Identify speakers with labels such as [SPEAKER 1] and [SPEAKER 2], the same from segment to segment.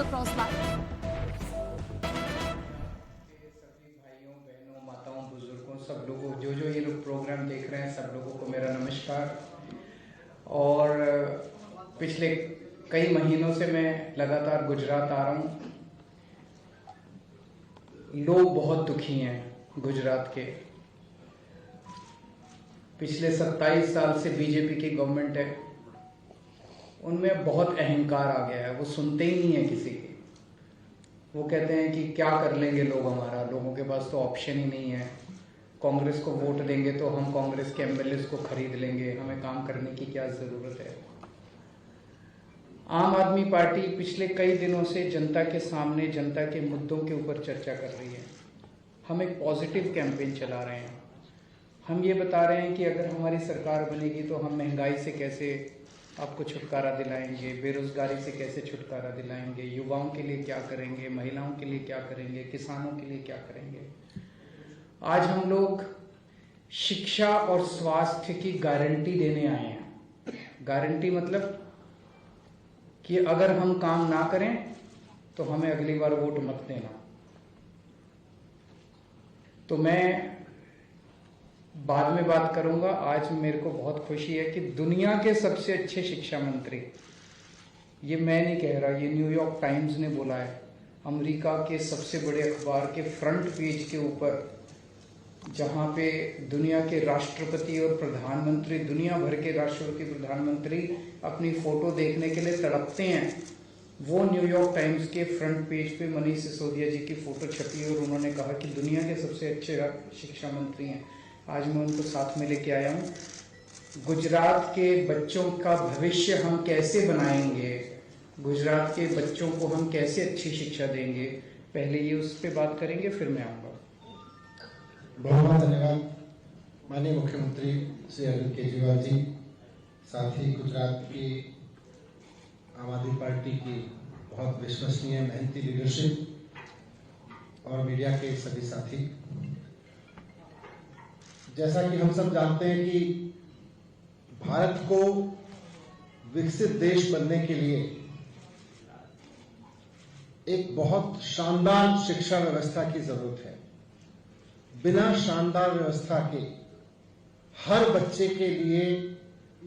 [SPEAKER 1] Cross line.
[SPEAKER 2] सभी भाइयों बहनों माताओं बुजुर्गों सब लोगों जो ये लोग प्रोग्राम देख रहे हैं सब लोगों को मेरा नमस्कार। और पिछले कई महीनों से मैं लगातार गुजरात आ रहा हूँ। लोग बहुत दुखी हैं गुजरात के। पिछले 27 साल से बीजेपी की गवर्नमेंट है, उनमें बहुत अहंकार आ गया है। वो सुनते ही नहीं है किसी की। वो कहते हैं कि क्या कर लेंगे लोग हमारा, लोगों के पास तो ऑप्शन ही नहीं है। कांग्रेस को वोट देंगे तो हम कांग्रेस के एमएलए को खरीद लेंगे, हमें काम करने की क्या ज़रूरत है। आम आदमी पार्टी पिछले कई दिनों से जनता के सामने जनता के मुद्दों के ऊपर चर्चा कर रही है। हम एक पॉजिटिव कैंपेन चला रहे हैं। हम ये बता रहे हैं कि अगर हमारी सरकार बनेगी तो हम महंगाई से कैसे आपको छुटकारा दिलाएंगे, बेरोजगारी से कैसे छुटकारा दिलाएंगे, युवाओं के लिए क्या करेंगे, महिलाओं के लिए क्या करेंगे, किसानों के लिए क्या करेंगे। आज हम लोग शिक्षा और स्वास्थ्य की गारंटी देने आए हैं। गारंटी मतलब कि अगर हम काम ना करें तो हमें अगली बार वोट मत देना। तो मैं बाद में बात करूंगा। आज मेरे को बहुत खुशी है कि दुनिया के सबसे अच्छे शिक्षा मंत्री, ये मैं नहीं कह रहा, ये न्यूयॉर्क टाइम्स ने बोला है, अमेरिका के सबसे बड़े अखबार के फ्रंट पेज के ऊपर, जहां पे दुनिया के राष्ट्रपति और प्रधानमंत्री, दुनिया भर के राष्ट्रपति प्रधानमंत्री अपनी फोटो देखने के लिए तड़पते हैं, वो न्यूयॉर्क टाइम्स के फ्रंट पेज पे मनीष सिसोदिया जी की फोटो छपी और उन्होंने कहा कि दुनिया के सबसे अच्छे शिक्षा मंत्री हैं। आज मैं उनको साथ में लेके आया हूँ। गुजरात के बच्चों का भविष्य हम कैसे बनाएंगे, गुजरात के बच्चों को हम कैसे अच्छी शिक्षा देंगे, पहले ये उस पर बात करेंगे, फिर मैं आऊँगा।
[SPEAKER 3] बहुत बहुत धन्यवाद माननीय मुख्यमंत्री श्री अरविंद केजरीवाल जी, साथ ही गुजरात की आम आदमी पार्टी की बहुत विश्वसनीय मेहनती लीडरशिप और मीडिया के सभी साथी। जैसा कि हम सब जानते हैं कि भारत को विकसित देश बनने के लिए एक बहुत शानदार शिक्षा व्यवस्था की जरूरत है। बिना शानदार व्यवस्था के, हर बच्चे के लिए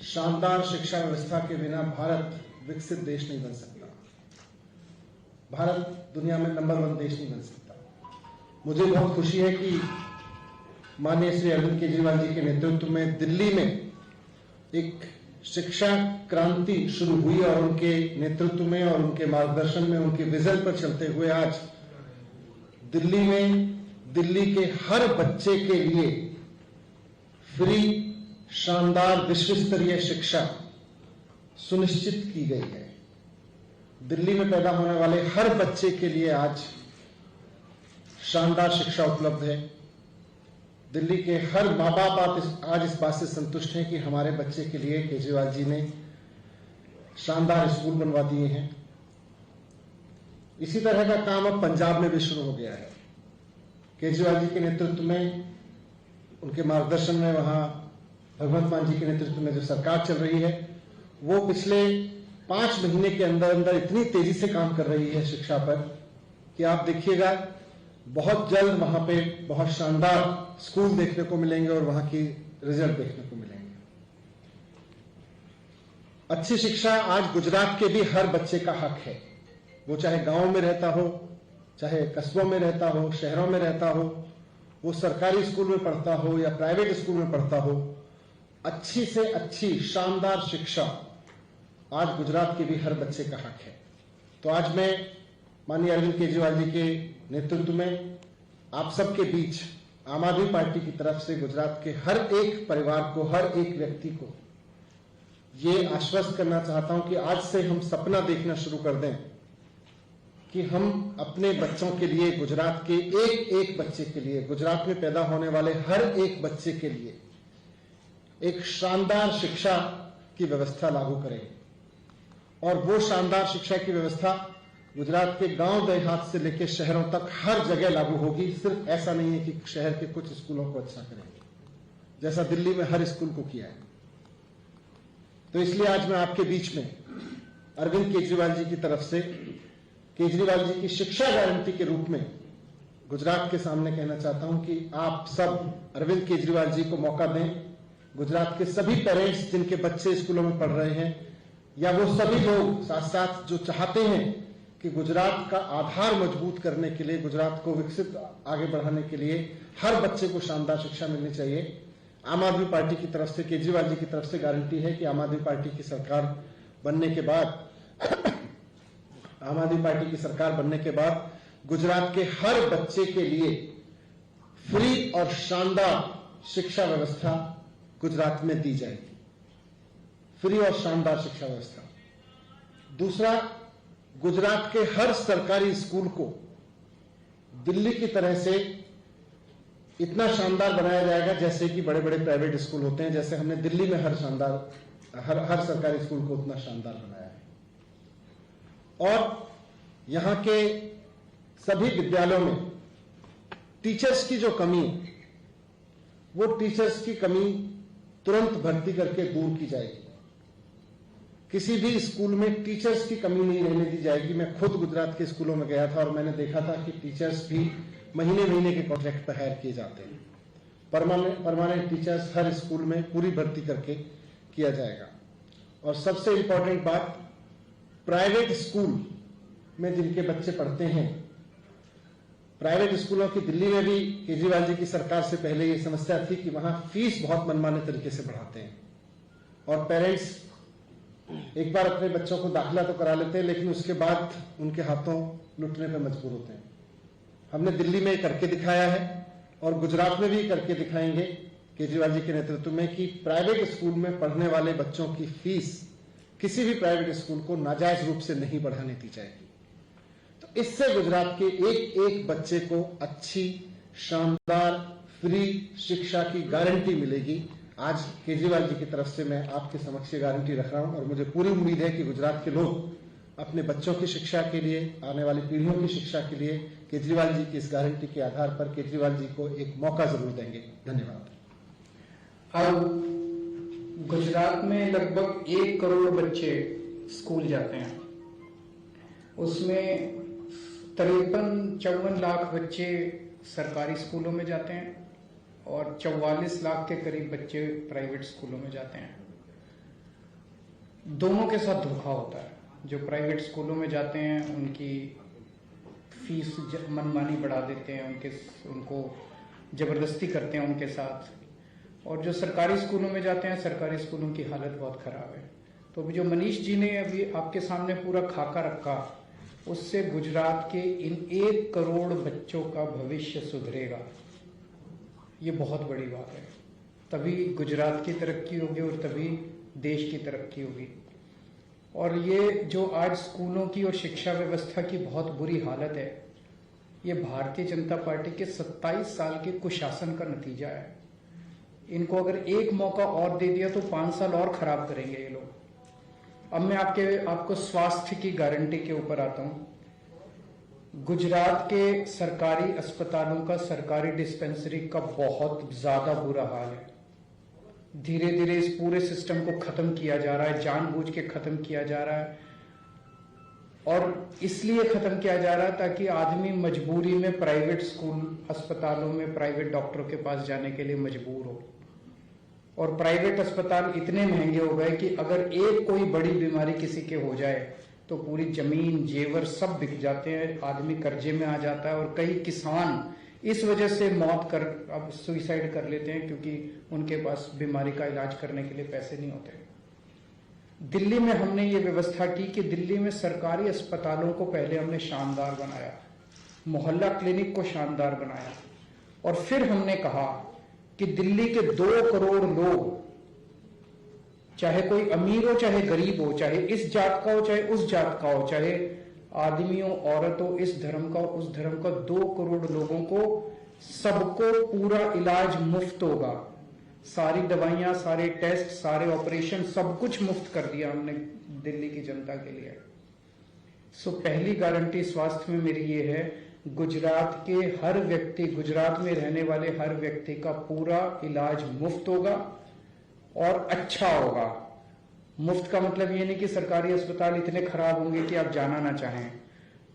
[SPEAKER 3] शानदार शिक्षा व्यवस्था के बिना भारत विकसित देश नहीं बन सकता। भारत दुनिया में नंबर 1 देश नहीं बन सकता। मुझे बहुत खुशी है कि माननीय श्री अरविंद केजरीवाल जी के नेतृत्व में दिल्ली में एक शिक्षा क्रांति शुरू हुई और उनके नेतृत्व में और उनके मार्गदर्शन में, उनके विजन पर चलते हुए आज दिल्ली में दिल्ली के हर बच्चे के लिए फ्री शानदार विश्व स्तरीय शिक्षा सुनिश्चित की गई है। दिल्ली में पैदा होने वाले हर बच्चे के लिए आज शानदार शिक्षा उपलब्ध है। दिल्ली के हर माँ बाप आज इस बात से संतुष्ट हैं कि हमारे बच्चे के लिए केजरीवाल जी ने शानदार स्कूल बनवा दिए हैं। इसी तरह का काम अब पंजाब में भी शुरू हो गया है। केजरीवाल जी के नेतृत्व में, उनके मार्गदर्शन में, वहां भगवंत मान जी के नेतृत्व में जो सरकार चल रही है, वो पिछले 5 महीने के अंदर अंदर इतनी तेजी से काम कर रही है शिक्षा पर कि आप देखिएगा बहुत जल्द वहां पे बहुत शानदार स्कूल देखने को मिलेंगे और वहां की रिजल्ट देखने को मिलेंगे। अच्छी शिक्षा आज गुजरात के भी हर बच्चे का हक है। वो चाहे गांव में रहता हो, चाहे कस्बों में रहता हो, शहरों में रहता हो, वो सरकारी स्कूल में पढ़ता हो या प्राइवेट स्कूल में पढ़ता हो, अच्छी से अच्छी शानदार शिक्षा आज गुजरात के भी हर बच्चे का हक है। तो आज मैं माननीय अरविंद केजरीवाल जी के नेतृत्व में आप सबके बीच आम आदमी पार्टी की तरफ से गुजरात के हर एक परिवार को, हर एक व्यक्ति को ये आश्वस्त करना चाहता हूं कि आज से हम सपना देखना शुरू कर दें कि हम अपने बच्चों के लिए, गुजरात के एक एक बच्चे के लिए, गुजरात में पैदा होने वाले हर एक बच्चे के लिए एक शानदार शिक्षा की व्यवस्था लागू करें। और वो शानदार शिक्षा की व्यवस्था गुजरात के गांव देहात से लेकर शहरों तक हर जगह लागू होगी। सिर्फ ऐसा नहीं है कि शहर के कुछ स्कूलों को अच्छा करेंगे, जैसा दिल्ली में हर स्कूल को किया है। तो इसलिए आज मैं आपके बीच में अरविंद केजरीवाल जी की तरफ से केजरीवाल जी की शिक्षा गारंटी के रूप में गुजरात के सामने कहना चाहता हूं कि आप सब अरविंद केजरीवाल जी को मौका दें। गुजरात के सभी पेरेंट्स जिनके बच्चे स्कूलों में पढ़ रहे हैं, या वो सभी लोग साथ साथ जो चाहते हैं कि गुजरात का आधार मजबूत करने के लिए, गुजरात को विकसित आगे बढ़ाने के लिए हर बच्चे को शानदार शिक्षा मिलनी चाहिए। आम आदमी पार्टी की तरफ से, केजरीवाल जी की तरफ से गारंटी है कि आम आदमी पार्टी की सरकार बनने के बाद गुजरात के हर बच्चे के लिए फ्री और शानदार शिक्षा व्यवस्था गुजरात में दी जाएगी। फ्री और शानदार शिक्षा व्यवस्था। दूसरा, गुजरात के हर सरकारी स्कूल को दिल्ली की तरह से इतना शानदार बनाया जाएगा जैसे कि बड़े बड़े प्राइवेट स्कूल होते हैं। जैसे हमने दिल्ली में हर सरकारी स्कूल को उतना शानदार बनाया है। और यहां के सभी विद्यालयों में टीचर्स की जो कमी है, वो टीचर्स की कमी तुरंत भर्ती करके दूर की जाएगी। किसी भी स्कूल में टीचर्स की कमी नहीं रहने दी जाएगी। मैं खुद गुजरात के स्कूलों में गया था और मैंने देखा था कि टीचर्स भी महीने महीने के कॉन्ट्रैक्ट पर हायर किए जाते हैं। परमानेंट टीचर्स हर स्कूल में पूरी भर्ती करके किया जाएगा। और सबसे इंपॉर्टेंट बात, प्राइवेट स्कूल में जिनके बच्चे पढ़ते हैं, प्राइवेट स्कूलों की दिल्ली में भी केजरीवाल जी की सरकार से पहले ये समस्या थी कि वहां फीस बहुत मनमाने तरीके से बढ़ाते हैं और पेरेंट्स एक बार अपने बच्चों को दाखिला तो करा लेते हैं, लेकिन उसके बाद उनके हाथों लुटने पर मजबूर होते हैं। हमने दिल्ली में करके दिखाया है और गुजरात में भी करके दिखाएंगे केजरीवाल जी के नेतृत्व में कि प्राइवेट स्कूल में पढ़ने वाले बच्चों की फीस किसी भी प्राइवेट स्कूल को नाजायज रूप से नहीं बढ़ाने दी जाएगी। तो इससे गुजरात के एक एक बच्चे को अच्छी शानदार फ्री शिक्षा की गारंटी मिलेगी। आज केजरीवाल जी की तरफ से मैं आपके समक्ष ये गारंटी रख रहा हूं और मुझे पूरी उम्मीद है कि गुजरात के लोग अपने बच्चों की शिक्षा के लिए, आने वाली पीढ़ियों की शिक्षा के लिए केजरीवाल जी की इस गारंटी के आधार पर केजरीवाल जी को एक मौका जरूर देंगे। धन्यवाद।
[SPEAKER 2] अब गुजरात में लगभग 1 करोड़ बच्चे स्कूल जाते हैं। उसमें 53-54 लाख बच्चे सरकारी स्कूलों में जाते हैं और 44 लाख के करीब बच्चे प्राइवेट स्कूलों में जाते हैं। दोनों के साथ धोखा होता है। जो प्राइवेट स्कूलों में जाते हैं उनकी फीस मनमानी बढ़ा देते हैं, उनको जबरदस्ती करते हैं उनके साथ, और जो सरकारी स्कूलों में जाते हैं सरकारी स्कूलों की हालत बहुत खराब है। तो अभी जो मनीष जी ने अभी आपके सामने पूरा खाका रखा, उससे गुजरात के इन 1 करोड़ बच्चों का भविष्य सुधरेगा। ये बहुत बड़ी बात है। तभी गुजरात की तरक्की होगी और तभी देश की तरक्की होगी। और ये जो आज स्कूलों की और शिक्षा व्यवस्था की बहुत बुरी हालत है, ये भारतीय जनता पार्टी के 27 साल के कुशासन का नतीजा है। इनको अगर एक मौका और दे दिया तो 5 साल और खराब करेंगे ये लोग। अब मैं आपको स्वास्थ्य की गारंटी के ऊपर आता हूं। गुजरात के सरकारी अस्पतालों का, सरकारी डिस्पेंसरी का बहुत ज्यादा बुरा हाल है। धीरे धीरे इस पूरे सिस्टम को खत्म किया जा रहा है, जानबूझ के खत्म किया जा रहा है। और इसलिए खत्म किया जा रहा है ताकि आदमी मजबूरी में प्राइवेट स्कूल अस्पतालों में प्राइवेट डॉक्टरों के पास जाने के लिए मजबूर हो। और प्राइवेट अस्पताल इतने महंगे हो गए कि अगर एक कोई बड़ी बीमारी किसी के हो जाए तो पूरी जमीन जेवर सब बिक जाते हैं, आदमी कर्जे में आ जाता है। और कई किसान इस वजह से अब सुइसाइड कर लेते हैं क्योंकि उनके पास बीमारी का इलाज करने के लिए पैसे नहीं होते। दिल्ली में हमने ये व्यवस्था की कि दिल्ली में सरकारी अस्पतालों को पहले हमने शानदार बनाया, मोहल्ला क्लिनिक को शानदार बनाया, और फिर हमने कहा कि दिल्ली के 2 करोड़ लोग, चाहे कोई अमीर हो चाहे गरीब हो, चाहे इस जात का हो चाहे उस जात का हो, चाहे आदमी हो औरत हो, इस धर्म का उस धर्म का, 2 करोड़ लोगों को सबको पूरा इलाज मुफ्त होगा। सारी दवाइयां, सारे टेस्ट, सारे ऑपरेशन, सब कुछ मुफ्त कर दिया हमने दिल्ली की जनता के लिए। सो पहली गारंटी स्वास्थ्य में मेरी ये है, गुजरात के हर व्यक्ति, गुजरात में रहने वाले हर व्यक्ति का पूरा इलाज मुफ्त होगा और अच्छा होगा। मुफ्त का मतलब ये नहीं कि सरकारी अस्पताल इतने खराब होंगे कि आप जाना ना चाहें।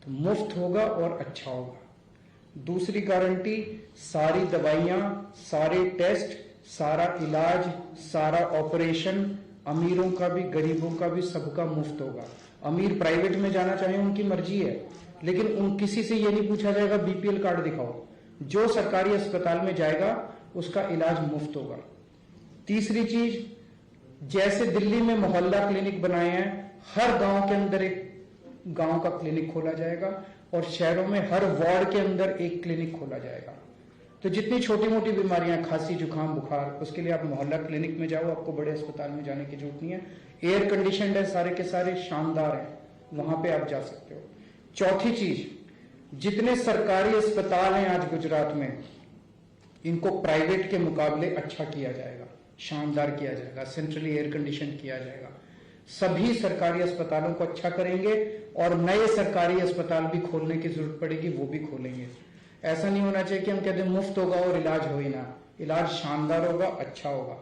[SPEAKER 2] तो मुफ्त होगा और अच्छा होगा। दूसरी गारंटी, सारी दवाइयां, सारे टेस्ट, सारा इलाज, सारा ऑपरेशन, अमीरों का भी गरीबों का भी सबका मुफ्त होगा। अमीर प्राइवेट में जाना चाहे उनकी मर्जी है, लेकिन उन किसी से ये नहीं पूछा जाएगा बीपीएल कार्ड दिखाओ। जो सरकारी अस्पताल में जाएगा उसका इलाज मुफ्त होगा। तीसरी चीज, जैसे दिल्ली में मोहल्ला क्लिनिक बनाए हैं, हर गांव के अंदर एक गांव का क्लिनिक खोला जाएगा और शहरों में हर वार्ड के अंदर एक क्लिनिक खोला जाएगा। तो जितनी छोटी मोटी बीमारियां, खांसी जुकाम बुखार, उसके लिए आप मोहल्ला क्लिनिक में जाओ, आपको बड़े अस्पताल में जाने की जरूरत नहीं है। एयर कंडीशनड है, सारे के सारे शानदार है, वहां पे आप जा सकते हो। चौथी चीज, जितने सरकारी अस्पताल हैं आज गुजरात में, इनको प्राइवेट के मुकाबले अच्छा किया जाएगा, शानदार किया जाएगा, सेंट्रली एयर कंडीशन किया जाएगा। सभी सरकारी अस्पतालों को अच्छा करेंगे और नए सरकारी अस्पताल भी खोलने की जरूरत पड़ेगी, वो भी खोलेंगे। ऐसा नहीं होना चाहिए कि हम कहते हैं मुफ्त होगा और इलाज हो ही ना, इलाज शानदार होगा, अच्छा होगा।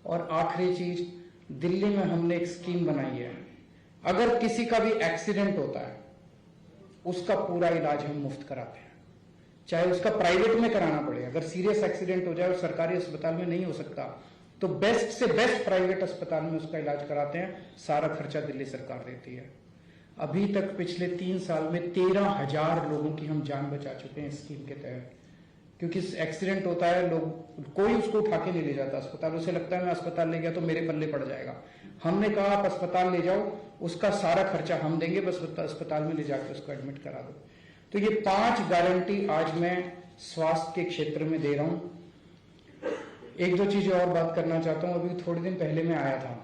[SPEAKER 2] और आखिरी चीज, दिल्ली में हमने एक स्कीम बनाई है, अगर किसी का भी एक्सीडेंट होता है उसका पूरा इलाज हम मुफ्त कराते हैं, चाहे उसका प्राइवेट में कराना पड़े। अगर सीरियस एक्सीडेंट हो जाए और सरकारी अस्पताल में नहीं हो सकता तो बेस्ट से बेस्ट प्राइवेट अस्पताल में उसका इलाज कराते हैं, सारा खर्चा दिल्ली सरकार देती है। अभी तक पिछले 3 साल में 13,000 लोगों की हम जान बचा चुके हैं इस स्कीम के तहत। क्योंकि एक्सीडेंट होता है, लोग कोई उसको उठा के नहीं ले जाता अस्पताल, उसे लगता है मैं अस्पताल ले गया तो मेरे पल्ले पड़ जाएगा। हमने कहा आप अस्पताल ले जाओ, उसका सारा खर्चा हम देंगे, बस अस्पताल में ले जाकर उसको एडमिट करा दो। तो ये 5 गारंटी आज मैं स्वास्थ्य के क्षेत्र में दे रहा हूं। एक दो चीजें और बात करना चाहता हूं। अभी थोड़े दिन पहले मैं आया था,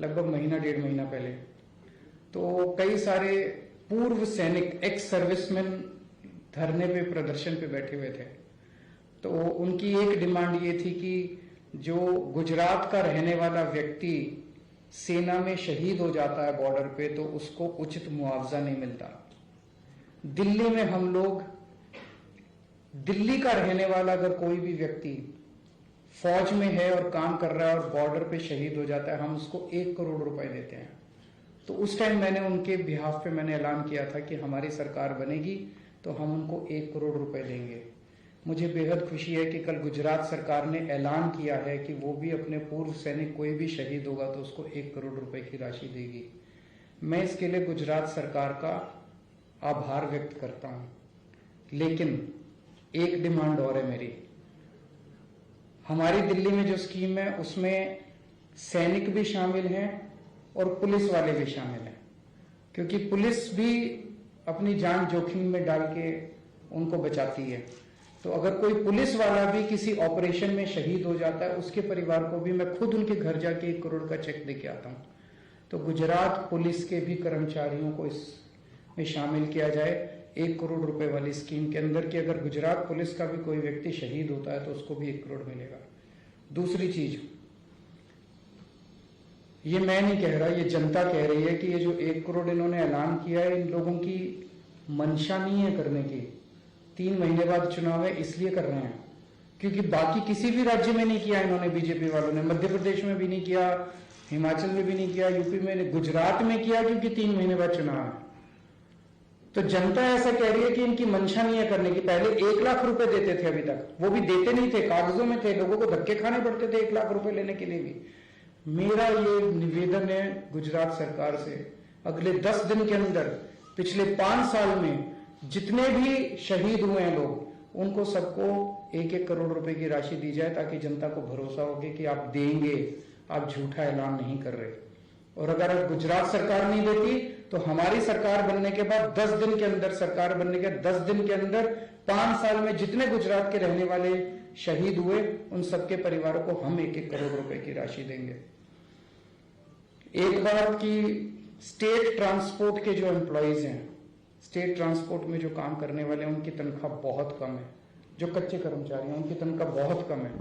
[SPEAKER 2] लगभग महीना 1.5 महीना पहले, तो कई सारे पूर्व सैनिक, एक्स सर्विसमैन धरने पे, प्रदर्शन पे बैठे हुए थे। तो उनकी एक डिमांड ये थी कि जो गुजरात का रहने वाला व्यक्ति सेना में शहीद हो जाता है बॉर्डर पे, तो उसको उचित मुआवजा नहीं मिलता। दिल्ली में हम लोग, दिल्ली का रहने वाला अगर कोई भी व्यक्ति फौज में है और काम कर रहा है और बॉर्डर पे शहीद हो जाता है, हम उसको 1 करोड़ रुपए देते हैं। तो उस टाइम मैंने उनके बिहाफ पे मैंने ऐलान किया था कि हमारी सरकार बनेगी तो हम उनको 1 करोड़ रुपए देंगे। मुझे बेहद खुशी है कि कल गुजरात सरकार ने ऐलान किया है कि वो भी अपने पूर्व सैनिक, कोई भी शहीद होगा तो उसको 1 करोड़ रुपए की राशि देगी। मैं इसके लिए गुजरात सरकार का आभार व्यक्त करता हूं। लेकिन एक डिमांड और है मेरी। हमारी दिल्ली में जो स्कीम है उसमें सैनिक भी शामिल हैं और पुलिस वाले भी शामिल हैं, क्योंकि पुलिस भी अपनी जान जोखिम में डाल के उनको बचाती है। तो अगर कोई पुलिस वाला भी किसी ऑपरेशन में शहीद हो जाता है, उसके परिवार को भी मैं खुद उनके घर जाके 1 करोड़ का चेक दे के आता हूं। तो गुजरात पुलिस के भी कर्मचारियों को इसमें शामिल किया जाए 1 करोड़ रुपए वाली स्कीम के अंदर, कि अगर गुजरात पुलिस का भी कोई व्यक्ति शहीद होता है तो उसको भी 1 करोड़ मिलेगा। दूसरी चीज, ये मैं नहीं कह रहा, ये जनता कह रही है कि ये जो 1 करोड़ इन्होंने ऐलान किया है, इन लोगों की मंशा नहीं है करने की। 3 महीने बाद चुनाव है इसलिए कर रहे हैं, क्योंकि बाकी किसी भी राज्य में नहीं किया इन्होंने, बीजेपी वालों ने मध्य प्रदेश में भी नहीं किया, हिमाचल में भी नहीं किया, यूपी में नहीं, गुजरात में किया क्योंकि 3 महीने बाद चुनाव है। तो जनता ऐसा कह रही है कि इनकी मंशा नहीं है करने की। पहले 1 लाख रुपए देते थे, अभी तक वो भी देते नहीं थे, कागजों में थे, लोगों को धक्के खाने पड़ते थे 1 लाख रुपए लेने के लिए भी। मेरा ये निवेदन है गुजरात सरकार से, अगले 10 दिन के अंदर पिछले 5 साल में जितने भी शहीद हुए हैं लोग, उनको सबको 1-1 करोड़ रुपए की राशि दी जाए, ताकि जनता को भरोसा हो कि आप देंगे, आप झूठा ऐलान नहीं कर रहे। और अगर गुजरात सरकार नहीं देती तो हमारी सरकार बनने के बाद 10 दिन के अंदर, सरकार बनने के 10 दिन के अंदर 5 साल में जितने गुजरात के रहने वाले शहीद हुए, उन सबके परिवारों को हम 1-1 करोड़ रुपए की राशि देंगे। एक बात की, स्टेट ट्रांसपोर्ट के जो एम्प्लॉइज हैं, स्टेट ट्रांसपोर्ट में जो काम करने वाले हैं, उनकी तनख्वाह बहुत कम है। जो कच्चे कर्मचारी हैं उनकी तनख्वाह बहुत कम है।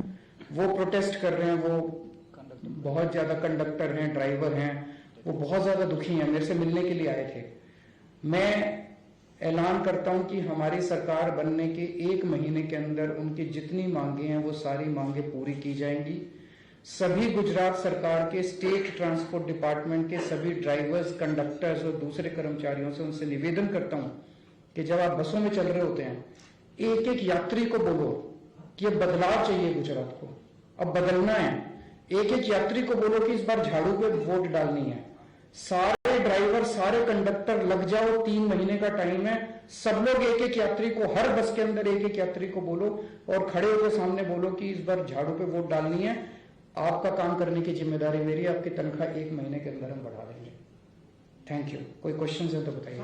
[SPEAKER 2] वो प्रोटेस्ट कर रहे हैं, वो बहुत ज्यादा कंडक्टर हैं, ड्राइवर हैं, वो बहुत ज्यादा दुखी हैं, मेरे से मिलने के लिए आए थे। मैं ऐलान करता हूं कि हमारी सरकार बनने के 1 महीने के अंदर उनकी जितनी मांगे हैं वो सारी मांगे पूरी की जाएंगी। सभी गुजरात सरकार के स्टेट ट्रांसपोर्ट डिपार्टमेंट के सभी ड्राइवर्स, कंडक्टर्स और दूसरे कर्मचारियों से उनसे निवेदन करता हूं कि जब आप बसों में चल रहे होते हैं, एक एक यात्री को बोलो कि ये बदलाव चाहिए गुजरात को, अब बदलना है। एक एक यात्री को बोलो कि इस बार झाड़ू पे वोट डालनी है। सारे ड्राइवर, सारे कंडक्टर लग जाओ, 3 महीने का टाइम है। सब लोग एक एक यात्री को, हर बस के अंदर एक एक यात्री को बोलो और खड़े होकर सामने बोलो कि इस बार झाड़ू पे वोट डालनी है। आपका काम करने की जिम्मेदारी मेरी, आपकी तनख्वाह 1 महीने के अंदर हम बढ़ा देंगे। Thank you. कोई क्वेश्चन है तो बताइए।